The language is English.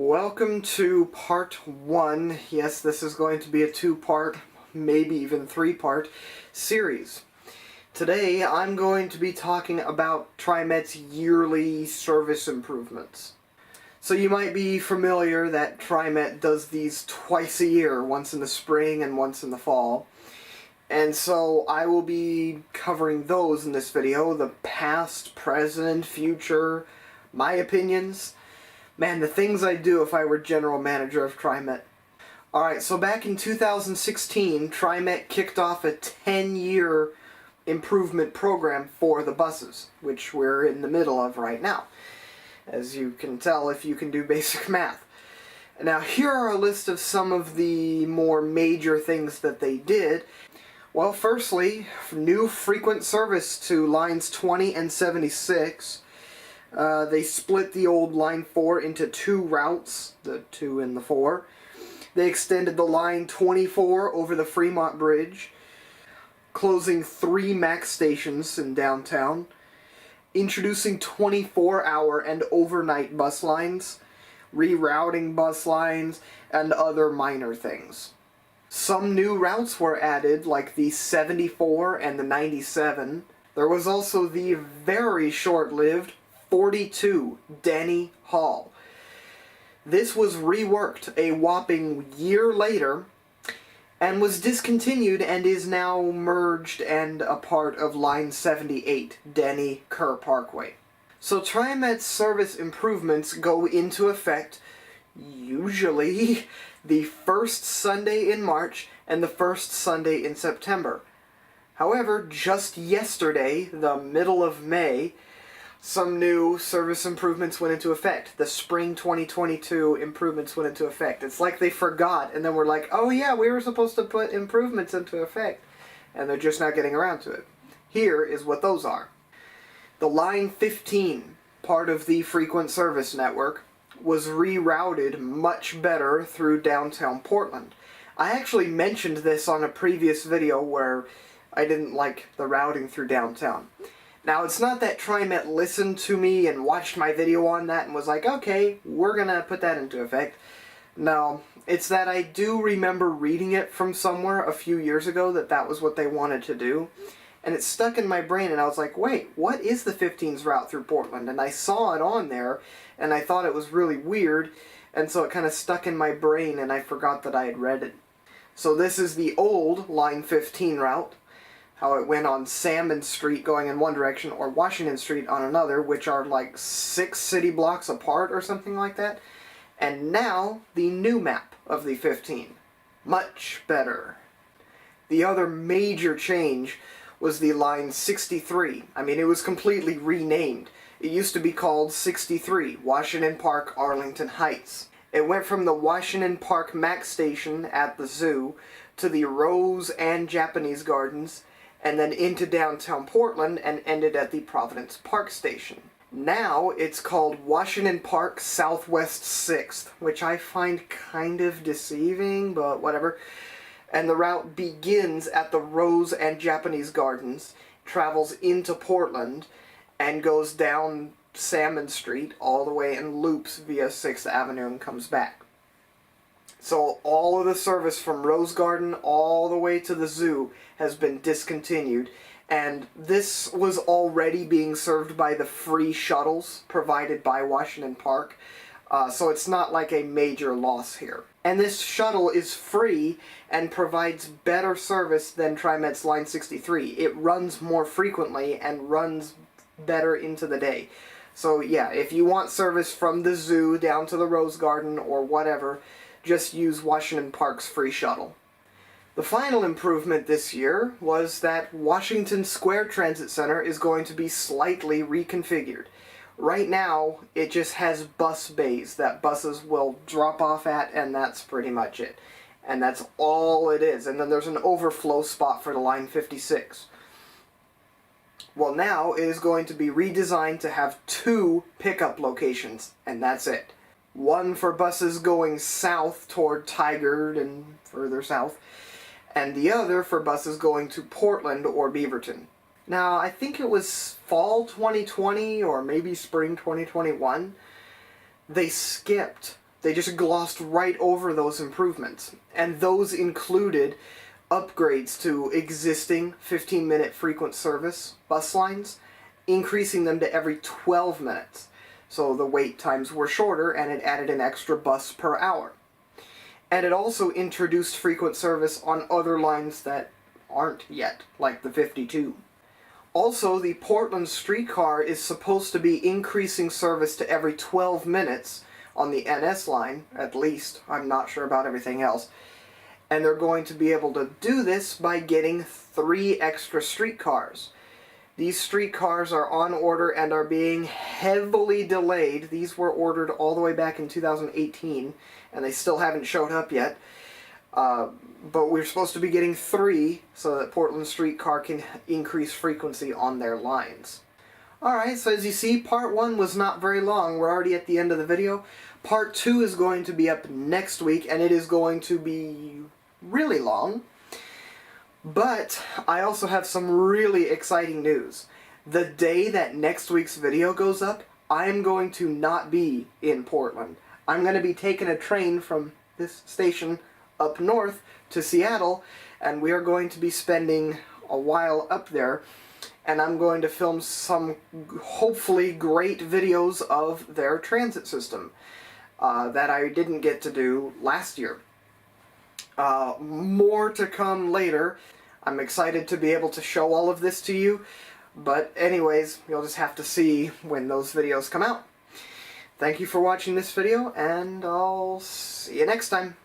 Welcome to part one. Yes, this is going to be a two-part, maybe even three-part series. Today, I'm going to be talking about TriMet's yearly service improvements. So you might be familiar that TriMet does these twice a year, once in the spring and once in the fall. And so I will be covering those in this video, the past, present, future, my opinions. Man, the things I'd do if I were general manager of TriMet. Alright, so back in 2016, TriMet kicked off a 10-year improvement program for the buses, which we're in the middle of right now, as you can tell if you can do basic math. Now, here are a list of some of the more major things that they did. Well, firstly, new frequent service to lines 20 and 76. They split the old Line 4 into two routes, the 2 and the 4. They extended the Line 24 over the Fremont Bridge, closing 3 MAX stations in downtown, introducing 24-hour and overnight bus lines, rerouting bus lines, and other minor things. Some new routes were added, like the 74 and the 97. There was also the very short-lived 42 Denny Hall. This was reworked a whopping year later and was discontinued and is now merged and a part of Line 78, Denny Kerr Parkway. So TriMet's service improvements go into effect usually the first Sunday in March and the first Sunday in September. However, just yesterday, the middle of May, some new service improvements went into effect. The spring 2022 improvements went into effect. It's like they forgot, and then we're like, oh yeah, we were supposed to put improvements into effect. And they're just not getting around to it. Here is what those are. The Line 15, part of the frequent service network, was rerouted much better through downtown Portland. I actually mentioned this on a previous video where I didn't like the routing through downtown. Now, it's not that TriMet listened to me and watched my video on that and was like, okay, we're gonna put that into effect. No, it's that I do remember reading it from somewhere a few years ago that was what they wanted to do. And it stuck in my brain and I was like, wait, what is the 15's route through Portland? And I saw it on there and I thought it was really weird, and so it kind of stuck in my brain and I forgot that I had read it. So this is the old Line 15 route. How it went on Salmon Street going in one direction or Washington Street on another, which are like 6 city blocks apart or something like that. And now, the new map of the 15. Much better. The other major change was the Line 63. I mean, it was completely renamed. It used to be called 63, Washington Park, Arlington Heights. It went from the Washington Park MAX station at the zoo to the Rose and Japanese Gardens, and then into downtown Portland and ended at the Providence Park Station. Now it's called Washington Park Southwest 6th, which I find kind of deceiving, but whatever. And the route begins at the Rose and Japanese Gardens, travels into Portland, and goes down Salmon Street all the way and loops via 6th Avenue and comes back. So all of the service from Rose Garden all the way to the zoo has been discontinued, and this was already being served by the free shuttles provided by Washington Park, so it's not like a major loss here. And this shuttle is free and provides better service than TriMet's Line 63. It runs more frequently and runs better into the day. So yeah, if you want service from the zoo down to the Rose Garden or whatever, just use Washington Park's free shuttle. The final improvement this year was that Washington Square Transit Center is going to be slightly reconfigured. Right now, it just has bus bays that buses will drop off at, and that's pretty much it. And that's all it is. And then there's an overflow spot for the Line 56. Well, now it is going to be redesigned to have 2 pickup locations, and that's it. One for buses going south toward Tigard and further south, and the other for buses going to Portland or Beaverton. Now, I think it was fall 2020 or maybe spring 2021, they skipped They just glossed right over those improvements. And those included upgrades to existing 15-minute frequent service bus lines, increasing them to every 12 minutes. So the wait times were shorter, and it added an extra bus per hour. And it also introduced frequent service on other lines that aren't yet, like the 52. Also, the Portland streetcar is supposed to be increasing service to every 12 minutes on the NS line, at least. I'm not sure about everything else. And they're going to be able to do this by getting 3 extra streetcars. These streetcars are on order and are being heavily delayed. These were ordered all the way back in 2018, and they still haven't showed up yet. But we're supposed to be getting 3 so that Portland streetcar can increase frequency on their lines. Alright, so as you see, part 1 was not very long. We're already at the end of the video. Part 2 is going to be up next week, and it is going to be really long. But I also have some really exciting news. The day that next week's video goes up, I am going to not be in Portland. I'm going to be taking a train from this station up north to Seattle, and we are going to be spending a while up there, and I'm going to film some hopefully great videos of their transit system that I didn't get to do last year. More to come later. I'm excited to be able to show all of this to you, but anyways, you'll just have to see when those videos come out. Thank you for watching this video, and I'll see you next time.